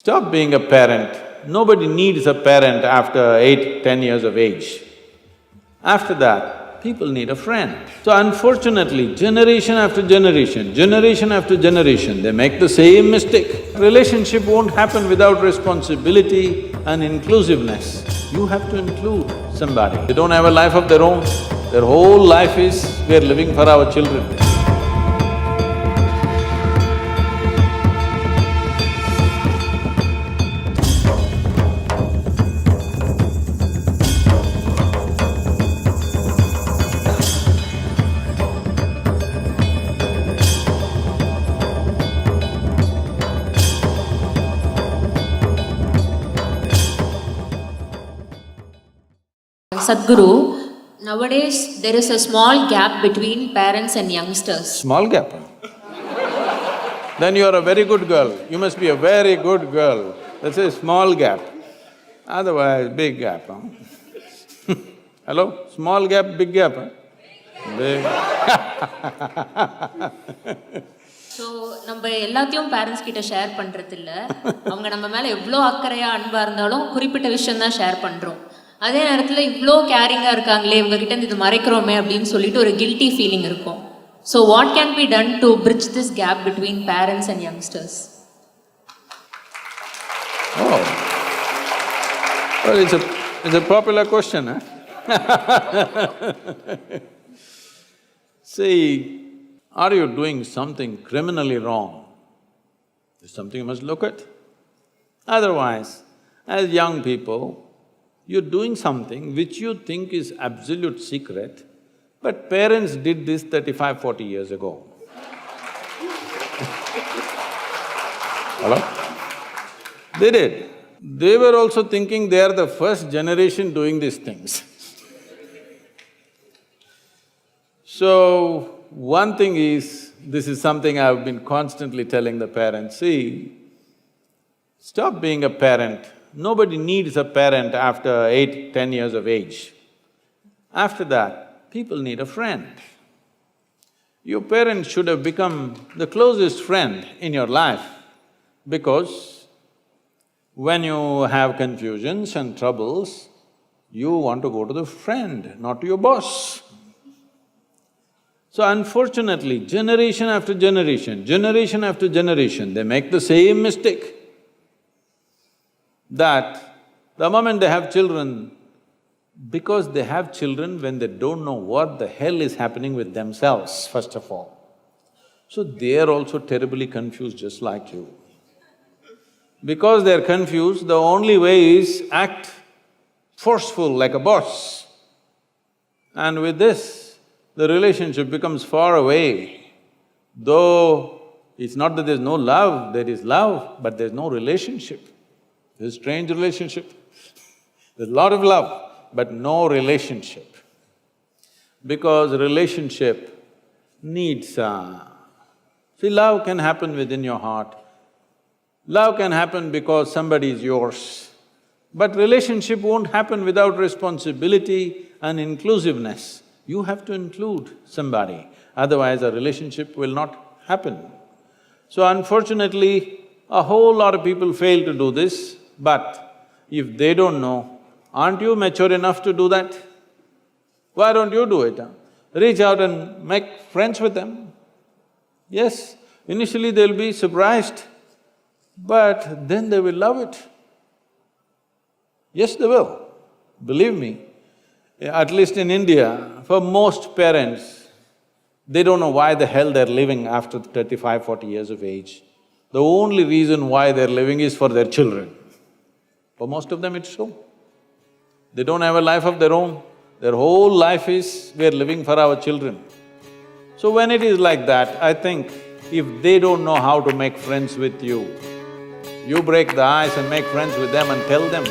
Stop being a parent. Nobody needs a parent after 8, 10 years of age. After that, people need a friend. So unfortunately, generation after generation they make the same mistake. Relationship won't happen without responsibility and inclusiveness. You have to include somebody. They don't have a life of their own. Their whole life is, we're living for our children. Sadhguru, nowadays there is a small gap between parents and youngsters. Small gap, huh? Then you are a very good girl. You must be a very good girl. That's a small gap. Otherwise, big gap, huh? Hello? Small gap, big gap, huh? Big so நம்ம எல்லாத்தையும் parents கிட்ட share பண்ணுறதில்ல. அவங்க நம்ம மேலே எவ்வளோ அக்கறையாக அன்பாக இருந்தாலும் குறிப்பிட்ட விஷயந்தான் ஷேர் பண்ணுறோம். அதே நேரத்தில் இவ்வளோ கேரிங்காக இருக்காங்களே, இவங்ககிட்ட இது மறைக்கிறோமே அப்படின்னு சொல்லிட்டு ஒரு கில்ட்டி ஃபீலிங் இருக்கும். So what can be done to bridge this gap between parents and youngsters? Oh, well, it's a popular question, huh? See, are you doing something criminally wrong? There's something you must look at. Otherwise, as young people, you're doing something which you think is absolute secret, but parents did this 35, 40 years ago. Hello? They did. They were also thinking they are the first generation doing these things. So, one thing is, this is something I've been constantly telling the parents, see, stop being a parent. Nobody needs a parent after 8, 10 years of age. After that, people need a friend. Your parents should have become the closest friend in your life, because when you have confusions and troubles, you want to go to the friend, not to your boss. So unfortunately, generation after generation, they make the same mistake, that the moment they have children, because they have children when they don't know what the hell is happening with themselves, first of all. So they are also terribly confused just like you. Because they're confused, the only way is act forceful like a boss. And with this, the relationship becomes far away. Though it's not that there's no love, there is love, but there's no relationship. There's a strange relationship. There's a lot of love, but no relationship. Because relationship needs… See, love can happen within your heart. Love can happen because somebody is yours. But relationship won't happen without responsibility and inclusiveness. You have to include somebody, otherwise a relationship will not happen. So unfortunately, a whole lot of people fail to do this, but if they don't know, aren't you mature enough to do that? Why don't you do it, huh? Reach out and make friends with them. Yes, initially they'll be surprised, but then they will love it. Yes, they will, believe me. At least in India, for most parents, they don't know why the hell they're living after 35, 40 years of age. The only reason why they're living is for their children. For most of them it's so. They don't have a life of their own. Their whole life is, we're living for our children. So when it is like that, I think if they don't know how to make friends with you, you break the ice and make friends with them and tell them,